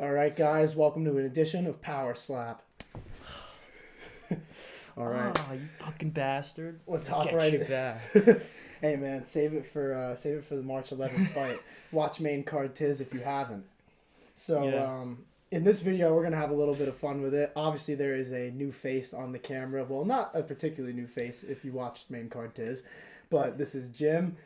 All right, guys, welcome to an edition of Powerslap. All right, Ah, you fucking bastard. let's hop Get right you in. back. Hey, man, save it for the March 11th fight. Watch main card Tiz if you haven't. So, Yeah. in this video, we're gonna have a little bit of fun with it. Obviously, there is a new face on the camera. Well, not a particularly new face if you watched main card Tiz, but this is Jim.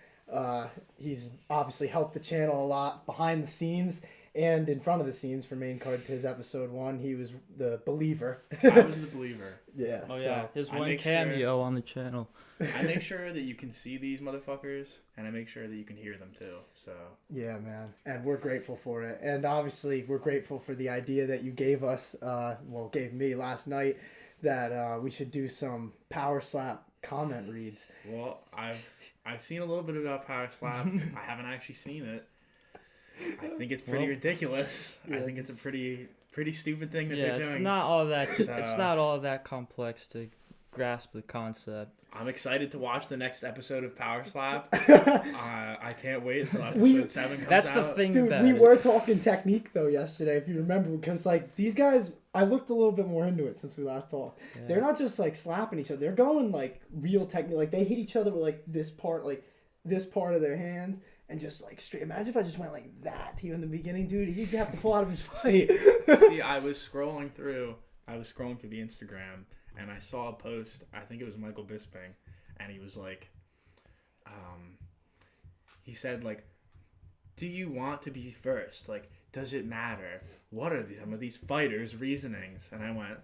He's obviously helped the channel a lot behind the scenes and in front of the scenes for main card Tiz episode 1. He was the believer. I was the believer. Yeah. Oh so, yeah, his I one make cameo on the channel. I make sure that you can see these motherfuckers, and I make sure that you can hear them too. So yeah, man, and we're grateful for it. And obviously, we're grateful for the idea that you gave us, gave me last night, that we should do some Powerslap comment reads. well, I've seen a little bit about Powerslap. I haven't actually seen it. I think it's pretty ridiculous. Yeah, I think it's a pretty stupid thing that Yeah, they're it's doing. not all that. So- It's not all that complex to grasp the concept. I'm excited to watch the next episode of Powerslap. I can't wait until episode 7 comes That's out. the thing Dude, about we it. were talking technique though yesterday, if you remember, because like these guys, I looked a little bit more into it since we last talked. Yeah. They're not just like slapping each other; they're going like real technique. Like they hit each other with like this part of their hands, and just like straight. Imagine if I just went like that to you in the beginning, dude. He'd have to pull out of his fight. See, I was scrolling through the Instagram, and I saw a post. I think it was Michael Bisping, and he was like, he said like, "Do you want to be first? Like, does it matter? What are some of these fighters' reasonings?" And I went,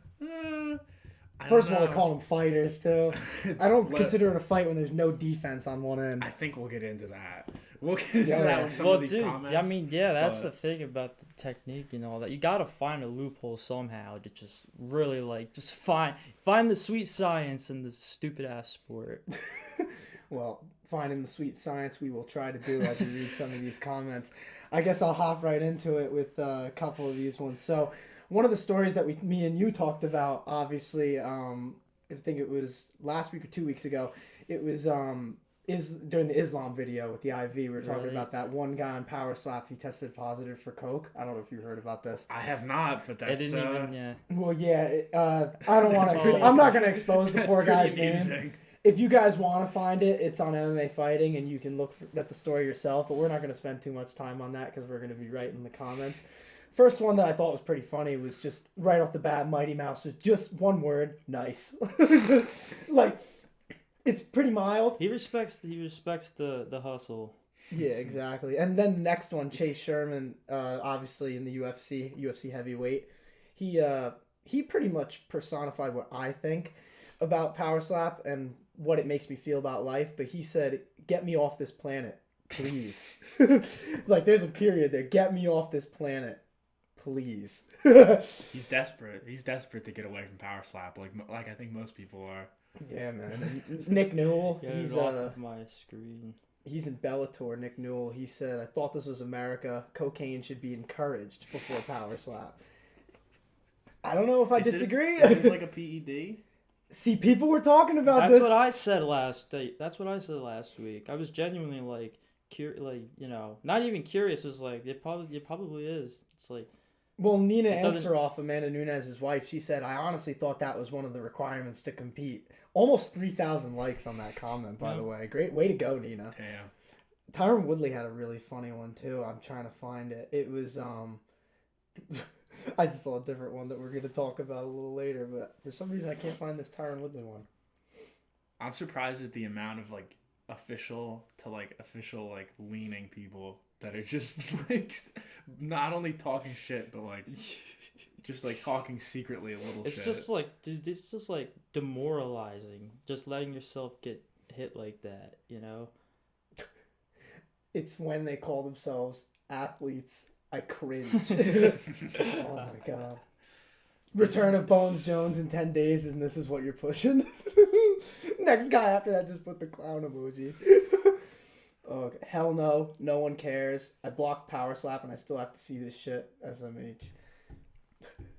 I First of don't all, I know. call them fighters too. I don't Let- consider it a fight when there's no defense on one end. I think we'll get into that. We'll get into Yeah, that yeah. with some Well, of these dude, comments. I mean, yeah, that's but- the thing about the technique and all that. You gotta find a loophole somehow to just really just find the sweet science in this stupid ass sport. Well, finding the sweet science we will try to do as we read some of these comments. I guess I'll hop right into it with a couple of these ones. So, one of the stories that me and you talked about, obviously, I think it was last week or 2 weeks ago. It was is during the Islam video with the IV. We were talking Really? about that one guy on Powerslap. He tested positive for coke. I don't know if you heard about this. I have not, but that's I didn't even. Yeah. Well, yeah. I don't want That's to. all. I'm not going to expose the that's poor pretty guy's name. amusing. If you guys want to find it, it's on MMA Fighting, and you can look at the story yourself. But we're not going to spend too much time on that because we're going to be right in the comments. First one that I thought was pretty funny was just right off the bat, Mighty Mouse was just one word, nice. Like, it's pretty mild. He respects the hustle. Yeah, exactly. And then the next one, Chase Sherman, obviously in the UFC heavyweight, he pretty much personified what I think about Powerslap and what it makes me feel about life. But he said, "Get me off this planet, please." Like, there's a period there. Get me off this planet, please. He's desperate. He's desperate to get away from Powerslap, like I think most people are. Yeah, man. Nick Newell, Get he's it off of my screen. he's in Bellator. Nick Newell, he said, "I thought this was America. Cocaine should be encouraged before Powerslap." I don't know if I Is it- disagree. Is it like a PED? See, people were talking about That's this. what I said That's what I said last week. I was genuinely not even curious. It was like it probably is. It's like Well, Nina It doesn't- Ansaroff, Amanda Nunes' wife, she said, "I honestly thought that was one of the requirements to compete." Almost 3,000 likes on that comment, by the way. Great way to go, Nina. Damn. Tyron Woodley had a really funny one too. I'm trying to find it. It was I just saw a different one that we're going to talk about a little later, but for some reason I can't find this Tyron Woodley one. I'm surprised at the amount of official leaning people that are just not only talking shit but just talking secretly a little it's shit. just dude, it's just demoralizing. Just letting yourself get hit like that, you know. It's when they call themselves athletes. I cringe. Oh my god. Return of Bones Jones in 10 days, and this is what you're pushing. Next guy after that just put the clown emoji. Oh, hell no. No one cares. I blocked Powerslap, and I still have to see this shit. SMH.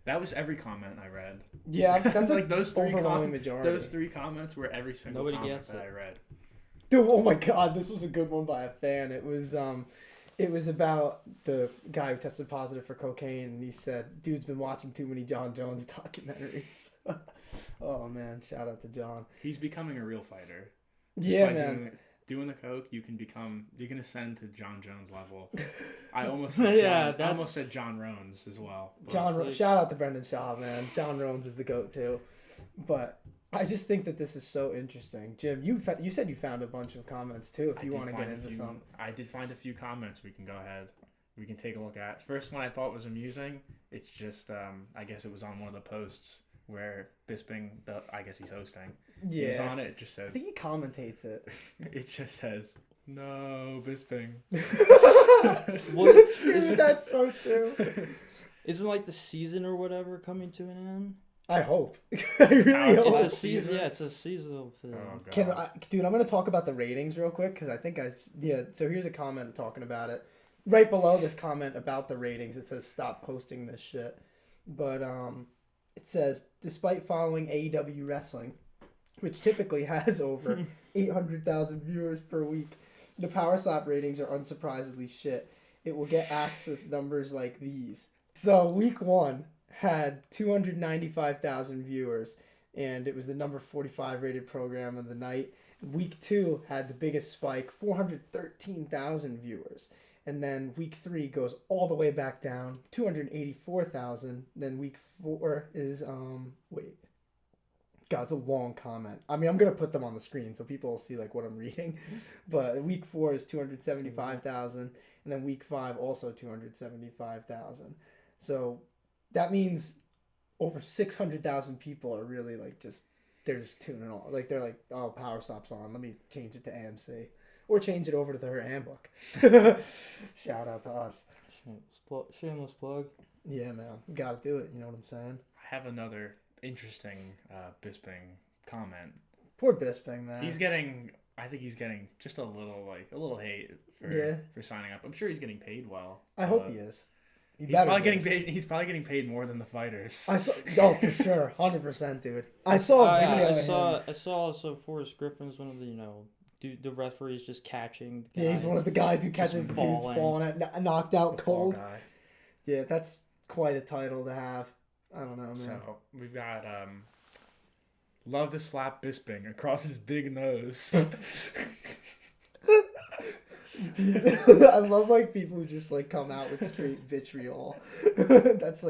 That was every comment I read. Yeah, that's like those three overwhelming majority. Those 3 comments were every single Nobody comment gets that it. I read. Dude, oh my god, this was a good one by a fan. It was It was about the guy who tested positive for cocaine, and he said, "Dude's been watching too many John Jones documentaries." Oh man, shout out to John. He's becoming a real fighter. Yeah, By man. doing the coke, you can ascend to John Jones level. I almost said Yeah, I almost said John Rones as well. But Shout out to Brendan Shaw, man. John Rones is the GOAT too. But I just think that this is so interesting. Jim, you said you found a bunch of comments too. If you want to get into some, I did find a few comments. We can go ahead. We can take a look at. First one I thought was amusing. It's just I guess it was on one of the posts where Bisping, I guess he's hosting. yeah, He was on it. It just says. I think he commentates it. It just says, "No, Bisping." What Dude, that's so true. isn't like the season or whatever coming to an end? I hope. I really Oh, hope. It's a what, season. season? Yeah, it's a seasonal thing. Oh god. Dude, I'm gonna talk about the ratings real quick because I think So here's a comment talking about it. Right below this comment about the ratings, it says stop posting this shit. But it says despite following AEW wrestling, which typically has over 800,000 viewers per week, the Powerslap ratings are unsurprisingly shit. It will get axed with numbers like these. So week 1 had 295,000 viewers, and it was the number 45 rated program of the night. Week 2 had the biggest spike, 413,000 viewers. And then week 3 goes all the way back down, 284,000. Then week 4 is wait. God, it's a long comment. I mean, I'm gonna put them on the screen so people will see like what I'm reading. But week 4 is 275,000, and then week 5 also 275,000. So that means over 600,000 people are really like they're just tuning on. Like they're like, oh, Powerslap's on. Let me change it to AMC. Or change it over to their handbook. Shout out to us. Shameless plug. Yeah, man. We gotta do it. You know what I'm saying? I have another interesting Bisping comment. Poor Bisping, man. I think he's getting just a little hate for signing up. I'm sure he's getting paid well. I hope he is. He's probably getting paid more than the fighters. For sure, 100%, dude. I saw a video. I saw also Forrest Griffin's one of the the referees just catching. Yeah, he's one of the guys who catches the dudes falling at knocked out cold. Yeah, that's quite a title to have. I don't know, man. So we've got love to slap Bisping across his big nose. I love like people who just like come out with straight vitriol. That's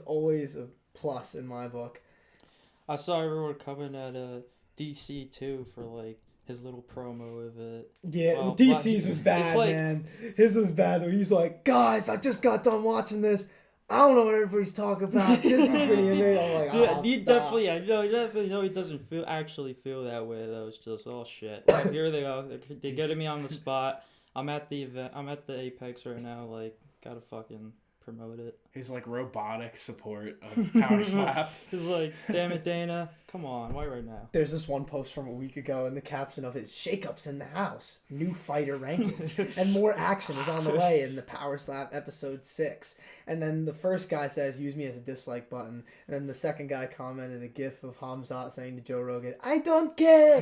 always a plus in my book. I saw everyone coming at DC too for like his little promo of it. Yeah, DC's was bad, man. His was bad though. He's like, guys, I just got done watching this. I don't know what everybody's talking about. This is pretty amazing. I'm like, dude, you definitely know he doesn't actually feel that way though. It's just shit. Like, here they are. They're getting me on the spot. I'm at the event. I'm at the Apex right now. Like, gotta fucking promote it. His like robotic support of Powerslap. He's like, damn it, Dana, come on, why right now? There's this one post from a week ago, and the caption of it is "Shakeups in the house, new fighter rankings, and more action is on the way in the Powerslap episode 6." And then the first guy says, "Use me as a dislike button," and then the second guy commented a gif of Hamzat saying to Joe Rogan, "I don't care."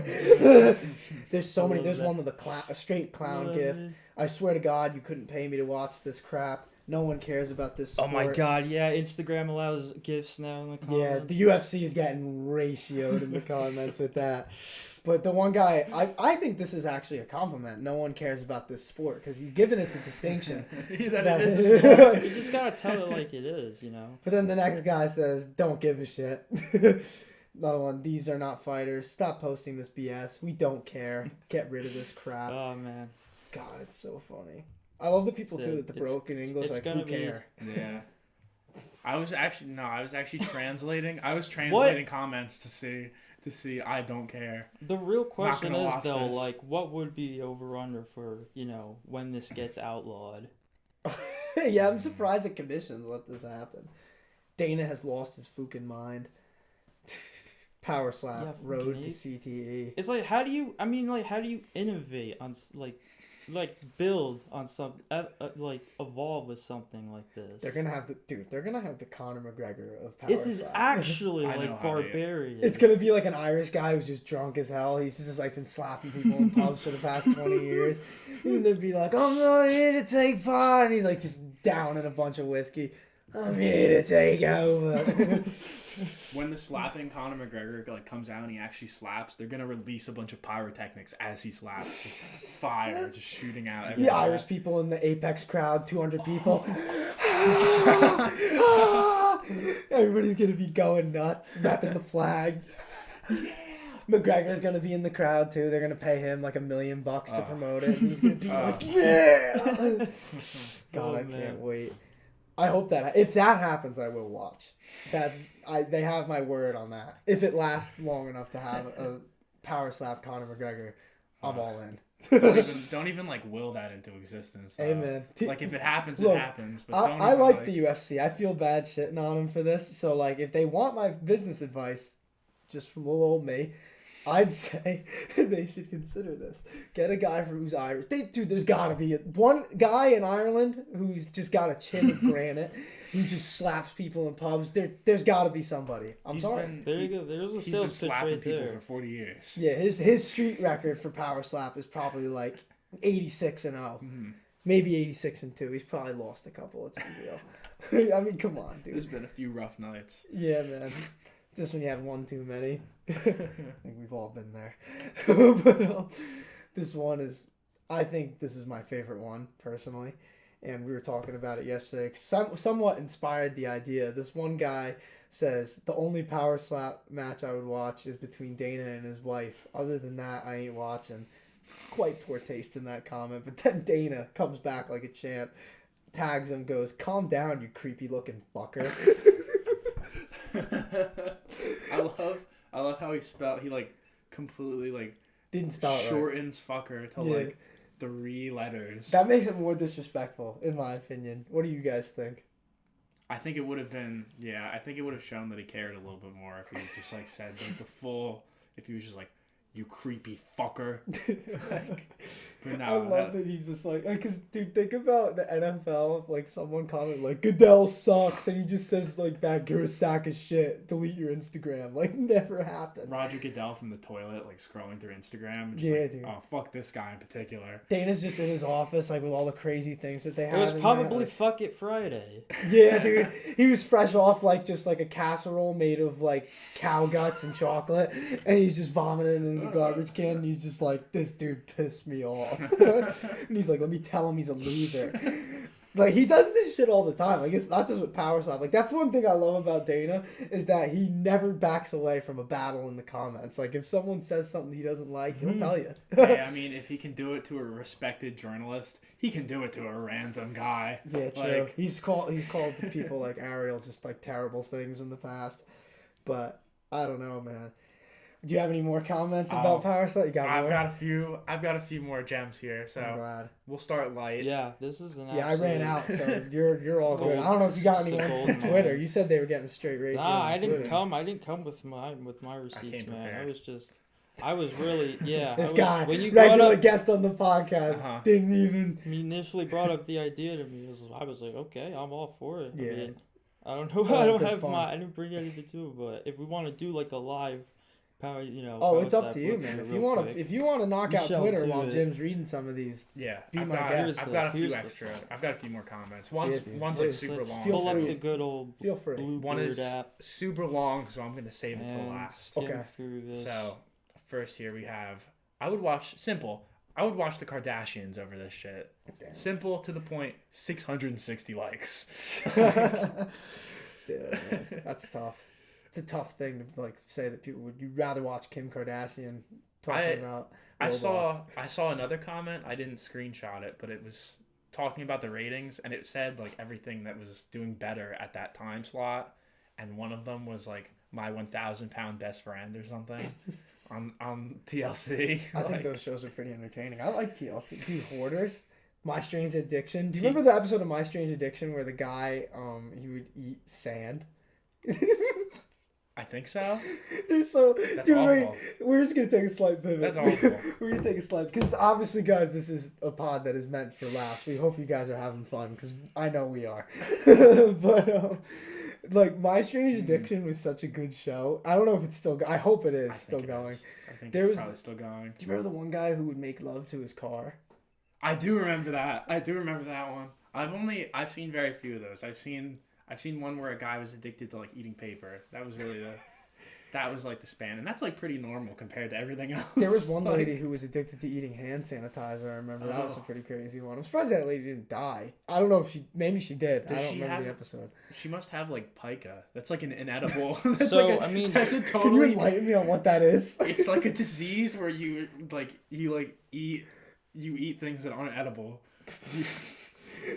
There's so many. There's one with a straight clown gif. I swear to God, you couldn't pay me to watch this crap. No one cares about this sport. Oh my God, yeah, Instagram allows GIFs now in the comments. Yeah, the UFC is getting ratioed in the comments with that. But the one guy, I think this is actually a compliment. No one cares about this sport because he's given it the distinction. that it is a sport. You just gotta tell it like it is, you know? But then the next guy says, "Don't give a shit." Another one, "These are not fighters. Stop posting this BS. We don't care. Get rid of this crap." Oh, man. God, it's so funny. I love the people too with the broken English. It's like, gonna who care? Yeah. I was actually translating. I was translating comments to see. I don't care. The real question is though, this. like, what would be the over/under for when this gets outlawed? Yeah, I'm surprised the commissions let this happen. Dana has lost his fucking mind. Powerslap, road to CTE. It's like, how do you innovate on like build on like evolve with something like this. They're gonna have the Conor McGregor of Powerslap. This is actually I know like how they- barbarian. It's gonna be like an Irish guy who's just drunk as hell. He's just like been slapping people in pubs for the past 20 years. He's gonna be like, I'm not here to take part, and he's like just downing a bunch of whiskey. I'm here to take over. When the slapping Conor McGregor like comes out and he actually slaps, they're gonna release a bunch of pyrotechnics as he slaps, just fire, just shooting out everywhere. The Irish people in the Apex crowd, 200 people. Everybody's gonna be going nuts, repping the flag. McGregor's gonna be in the crowd too. They're gonna pay him like $1 million to promote it, and he's gonna be like, "Yeah!" God, I can't wait. I hope that if that happens, I will watch. They have my word on that. If it lasts long enough to have a Powerslap Conor McGregor, I'm all in. don't even like will that into existence. Though. Hey man, Like if it happens, look, it happens. But I like the UFC. I feel bad shitting on them for this. So like, if they want my business advice, just from little old me, I'd say they should consider this. Get a guy who's Irish. There's gotta be one guy in Ireland who's just got a chin of granite, who just slaps people in pubs. There's gotta be somebody. There you go. There's a He's been sales pitch slapping right people there. for 40 years. Yeah, his street record for Powerslap is probably like 86-0, Mm-hmm. maybe 86-2. He's probably lost a couple. It's real. I mean, come on, dude. There's been a few rough nights. Yeah, man. Just when you had one too many. I think we've all been there. But this one is, I think this is my favorite one, personally. And we were talking about it yesterday. Somewhat inspired the idea. This one guy says, the only Powerslap match I would watch is between Dana and his wife. Other than that, I ain't watching. Quite poor taste in that comment. But then Dana comes back like a champ, tags him, goes, calm down, you creepy looking fucker. I love how he like completely like Didn't spell it right. shortens fucker to like 3 letters. That makes it more disrespectful, in my opinion. What do you guys think? I think it would have been I think it would have shown that he cared a little bit more if he just like said like the full, if he was just like, you creepy fucker. But no, I love that he's just like, because dude, think about the NFL. If like someone commented like Goodell sucks, and he just says like back, you're a sack of shit. Delete your Instagram. Like never happened. Roger Goodell from the toilet, like scrolling through Instagram. Just Yeah, like, dude. oh fuck this guy in particular. Dana's just in his office like with all the crazy things that they have. It was in probably there, like, Fuck It Friday. yeah, dude. He was fresh off like just like a casserole made of like cow guts and chocolate, and he's just vomiting in the garbage can. And he's just like, this dude pissed me off. And he's like, let me tell him he's a loser. Like he does this shit all the time. Like it's not just with Powerslap. Like that's one thing I love about Dana is that he never backs away from a battle in the comments. Like if someone says something he doesn't like, he'll tell you. Hey, I mean, if he can do it to a respected journalist, he can do it to a random guy. Yeah, true. Like, He's called people like Ariel just like terrible things in the past. But I don't know, man. Do you have any more comments about Powerslap? You got I've more? got a few more gems here, so I'm glad. we'll start light. Yeah, this is an Yeah, I ran absolute- out, so you're all good. I don't know if you got any ones from Twitter. You said they were getting straight ratio. Nah, on I didn't Twitter. come. I didn't come with my receipts, came man. prepared. I was really This guy, when you brought regular up, guest on the podcast, didn't even. he initially brought up the idea to me. I was like, okay, I'm all for it. Yeah. I mean, I don't know. Oh, I don't good have fun. I didn't bring anything to it, but if we want to do like a live power, Oh, it's up Powerslap to you, look man. at it If you real want quick. to, if you want to knock We out shall Twitter do while it. Jim's reading some of these, Yeah, Be I've my got, guest. I've got a few Here's the extra. fun. I've got a few more comments. One's Yeah, dude. like Please, super Let's long. feel pull up free. the good old feel free. One Bluebird is app super long, so I'm gonna save it till and last. skim Okay. through this. So first here we have. I would watch the Kardashians over this shit. Damn. Simple to the point. 660 likes. Dude, man, that's tough. It's a tough thing to like say that people would. You'd rather watch Kim Kardashian talking about. I robots. saw another comment. I didn't screenshot it, but it was talking about the ratings, and it said like everything that was doing better at that time slot, and one of them was like my 1,000-pound best friend or something on TLC. I think Like, those shows are pretty entertaining. I like TLC. Dude, Hoarders, My Strange Addiction. Do you remember the episode of My Strange Addiction where the guy he would eat sand? I think so. They're so. That's Dude, awful. we're just gonna take a slight pivot. That's awful. We're gonna take a slight because obviously, guys, this is a pod that is meant for laughs. We hope you guys are having fun because I know we are. But like My Strange Addiction was such a good show. I don't know if it's still. I hope it is still going. I think There it's was- probably still going. Do you remember the one guy who would make love to his car? I do remember that. One. I've seen very few of those. I've seen one where a guy was addicted to like eating paper. That was really that was like the span, and that's like pretty normal compared to everything else. There was one Like, lady who was addicted to eating hand sanitizer. I remember that was a Oh. pretty crazy one. I'm surprised that lady didn't die. I don't know if maybe she did. Does I don't she remember have- the episode. She must have like pica. That's like an inedible. That's So, like I mean- that's a Can you totally. enlighten me on what that is? It's like a disease where you eat things that aren't edible.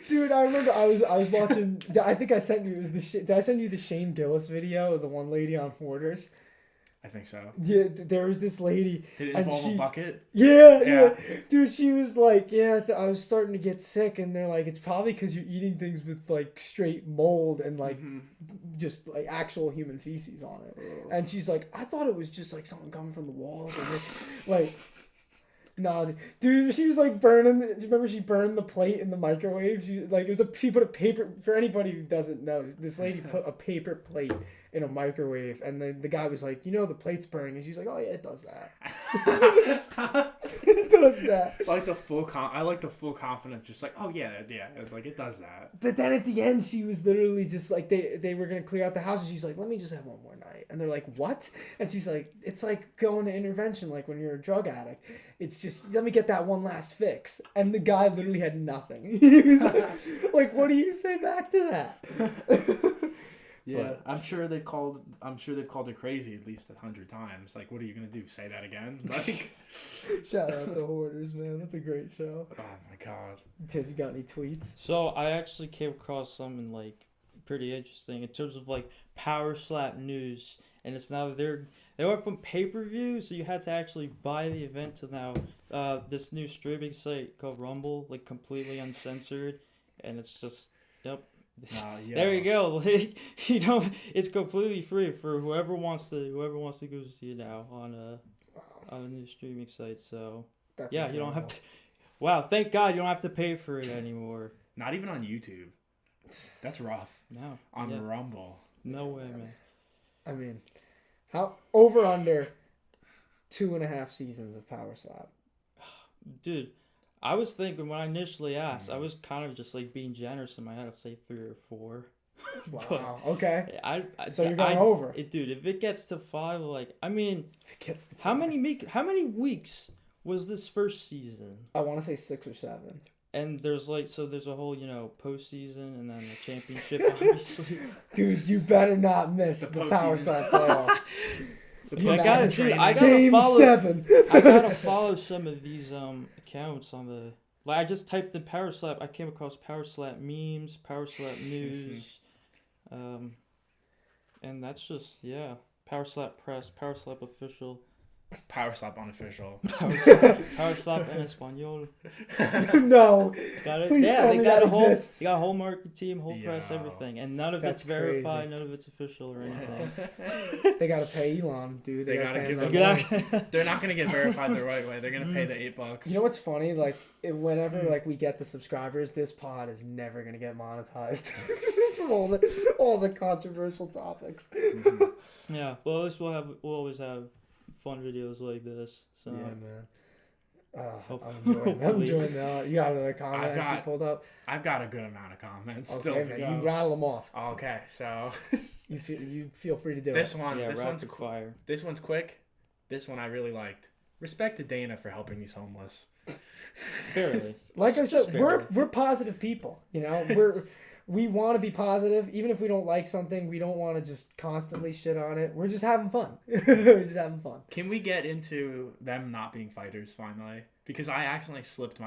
Dude, I remember I was watching. I think I sent you. It was did I send you the Shane Gillis video of the one lady on Hoarders? I think so. Yeah, there was this lady. Did it And involve she- a bucket? Yeah, Yeah. dude. She was like, yeah, I was starting to get sick, and they're like, it's probably because you're eating things with like straight mold and like Mhm. just like actual human feces on it. And she's like, I thought it was just like something coming from the walls, and like. No, dude, she was like burning. Do you remember she burned the plate in the microwave? She put a paper. For anybody who doesn't know, this lady put a paper plate in a microwave, and then the guy was like, the plate's burning, and she's like, oh yeah, it does that. It does that. I like the full confidence, just like, oh yeah, like it does that. But then at the end, she was literally just like, they were gonna clear out the house, and she's like, let me just have one more night. And they're like, what? And she's like, it's like going to intervention, like when you're a drug addict. It's just, let me get that one last fix. And the guy literally had nothing. He was like, what do you say back to that? Yeah, I'm sure they've called her crazy at least 100 times. Like, what are you gonna do? Say that again? Like, Shout out to Hoarders, man. That's a great show. oh my god. Tiz, you got any tweets? So I actually came across something like pretty interesting in terms of like Powerslap news, and it's now they went from pay-per-view, so you had to actually buy the event, to now this new streaming site called Rumble, like completely uncensored, and it's just Yeah. there you go. Like, it's completely free for whoever wants to go see it now on a new streaming site. So That's yeah, you don't have incredible. to. Wow, thank God you don't have to pay for it anymore. Not even on YouTube. That's rough. No, On yeah, Rumble. no way, man. I mean, how over under 2.5 seasons of Powerslap? Dude, I was thinking when I initially asked, I was kind of just like being generous in my head. I'd say 3 or 4. Wow. Okay. So you're going I- over. Dude, if it gets to 5, like, I mean, If it gets to how 5. many weeks was this first season? I want to say 6 or 7. And there's there's a whole, postseason and then the championship, obviously. Dude, you better not miss the, The Powerslap playoffs. The You I imagine gotta, training. dude, I gotta Game follow. 7. I gotta follow some of these accounts on the. Like, I just typed in Powerslap. I came across Powerslap memes, Powerslap news, and that's just Powerslap press, Powerslap official, Powerslap unofficial. Powerslap en español. No. Got it. Please Yeah, tell they me got that a whole, exists. they got a whole marketing team, whole press, Yo. everything, and none of That's it's verified, crazy. none of it's official or anything. They gotta pay Elon, dude. They gotta gotta pay give him them that money. Exactly. They're not gonna get verified the right way. They're gonna pay the $8. You know what's funny? Like, whenever like we get the subscribers, this pod is never gonna get monetized from all the controversial topics. Mhm. Yeah. Well, at least we'll always have fun videos like this. So. Yeah, man. Hope- I'm enjoying hopefully. that. You got another comment I've I see got- pulled up? I've got a good amount of comments still Okay, to man. go. You rattle them off. Okay, so You feel free to do this it. one, Yeah, this one's rapid fire. this one's quick. This one I really liked. Respect to Dana for helping these homeless. Barely. Like I Just said, barely. we're positive people. We want to be positive, even if we don't like something. We don't want to just constantly shit on it. We're just having fun. We're just having fun. Can we get into them not being fighters finally? Because I accidentally slipped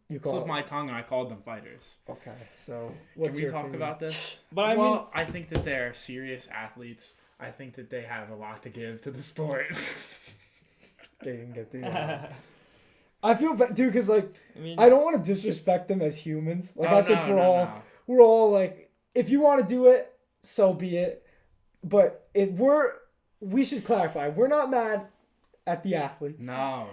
You call it. my tongue and I called them fighters. Okay, so what's Can we your talk opinion? about this? But I mean, I think that they're serious athletes. I think that they have a lot to give to the sport. They didn't get through that. I feel bad, dude, because like I mean, I don't want to disrespect them as humans. Like Oh, I think no. we're all like, if you want to do it, so be it. But we should clarify. We're not mad at the athletes. No.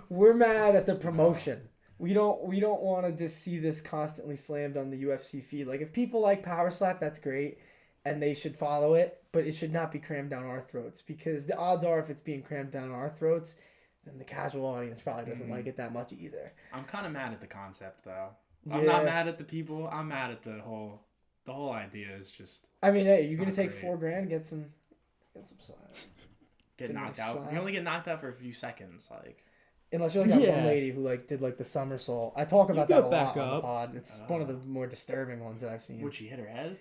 We're mad at the promotion. We don't want to just see this constantly slammed on the UFC feed. Like, if people like Powerslap, that's great, and they should follow it, but it should not be crammed down our throats, because the odds are if it's being crammed down our throats, then the casual audience probably doesn't like it that much either. I'm kind of mad at the concept, though. I'm not mad at the people. I'm mad at the whole idea is just. I mean, hey, you're gonna take great. $4,000, get some sign. Get knocked out. You only get knocked out for a few seconds, like. Unless you're like that one lady who like did like the somersault. I talk about that a lot on the pod. It's one of the more disturbing ones that I've seen. Would she hit her head?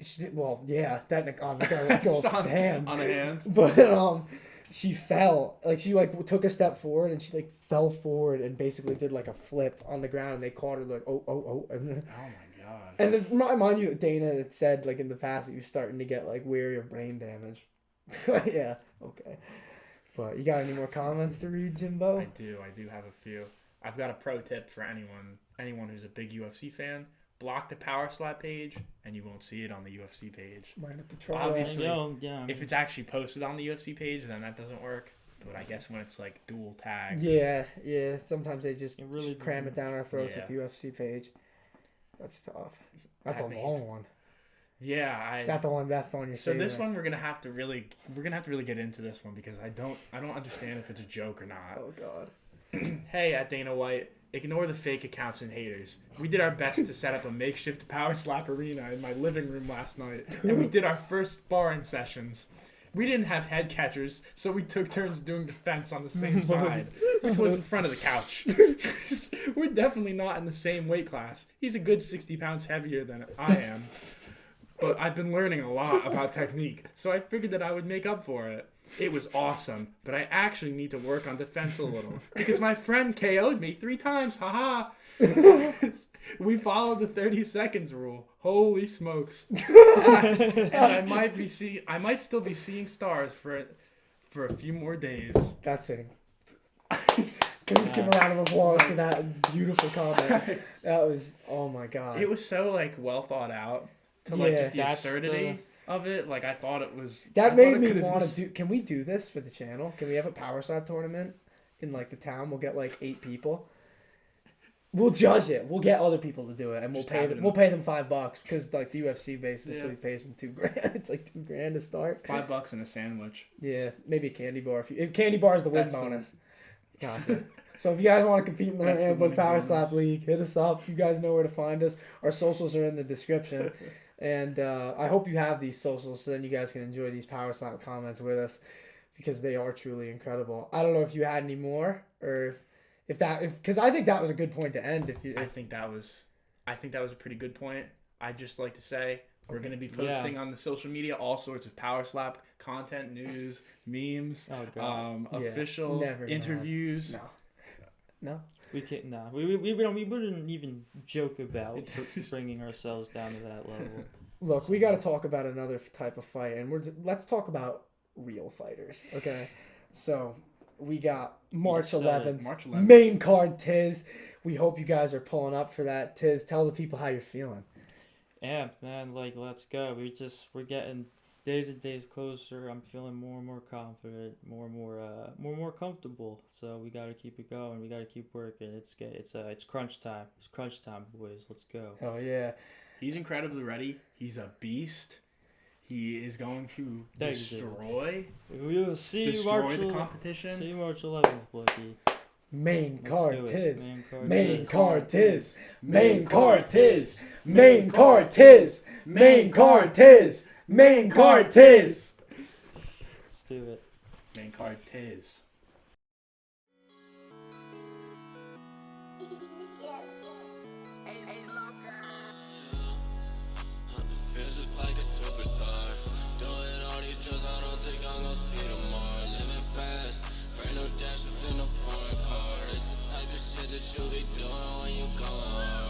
She did, well, yeah, technically on the girl's hand. On a hand. But she fell. Like, she like took a step forward and she like fell forward and basically did like a flip on the ground, and they caught her like oh and then, oh my god. And then mind you, Dana had said like in the past that he was starting to get like weary of brain damage. Yeah, okay. But you got any more comments to read, Jimbo? I do have a few. I've got a pro tip for anyone who's a big UFC fan. Block the Powerslap page, and you won't see it on the UFC page. Might have to try. Obviously, if it's actually posted on the UFC page, then that doesn't work. But I guess when it's like dual tag. Yeah. Sometimes they just cram it down our throats with the UFC page. That's tough. That's a long one. Yeah, that's the one you're saying. So this one we're gonna have to really get into this one, because I don't understand if it's a joke or not. Oh god. Hey, at Dana White, ignore the fake accounts and haters. We did our best to set up a makeshift Powerslap arena in my living room last night, and we did our first sparring sessions. We didn't have head catchers, so we took turns doing defense on the same side, which was in front of the couch. We're definitely not in the same weight class. He's a good 60 pounds heavier than I am. But I've been learning a lot about technique, so I figured that I would make up for it. It was awesome, but I actually need to work on defense a little, because my friend KO'd me 3 times, haha. We followed the 30 seconds rule. Holy smokes. And I might still be seeing stars for a few more days. That's it. Can we just give a round of applause to that beautiful comment? That was, oh my god. It was so like well thought out. To like just the absurdity of it, like I thought it was. That made me want to do. Can we do this for the channel? Can we have a Powerslap tournament in like the town? We'll get like 8 people. We'll judge it. We'll get other people to do it, and we'll pay them $5 because like the UFC basically pays them $2,000. It's like $2,000 to start. $5 and a sandwich. Yeah, maybe a candy bar. If candy bar is the win bonus. Gotcha. So if you guys want to compete in the Handbook Powerslap League, hit us up. You guys know where to find us. Our socials are in the description. And I hope you have these socials so then you guys can enjoy these Powerslap comments with us, because they are truly incredible. I don't know if you had any more, or because I think that was a good point to end. I think that was a pretty good point. I'd just like to say we're going to be posting on the social media all sorts of Powerslap content, news, memes, official interviews. No. We can't. No, we wouldn't even joke about bringing ourselves down to that level. Look, we got to talk about another type of fight, and let's talk about real fighters. Okay, so we got March 11th, main card Tiz. We hope you guys are pulling up for that. Tiz, tell the people how you're feeling. Yeah, man, like let's go. We're getting days and days closer. I'm feeling more and more confident, more and more comfortable. So we got to keep it going. We got to keep working. It's crunch time. It's crunch time, boys. Let's go. Oh yeah. He's incredibly ready. He's a beast. He is going to destroy the competition. See you March 11th, Blakey. Main card Tiz. Main card Tiz. Main card Tiz. Main card Tiz. Main card Tiz. Main card Tiz. Let's do it. Main card Tiz.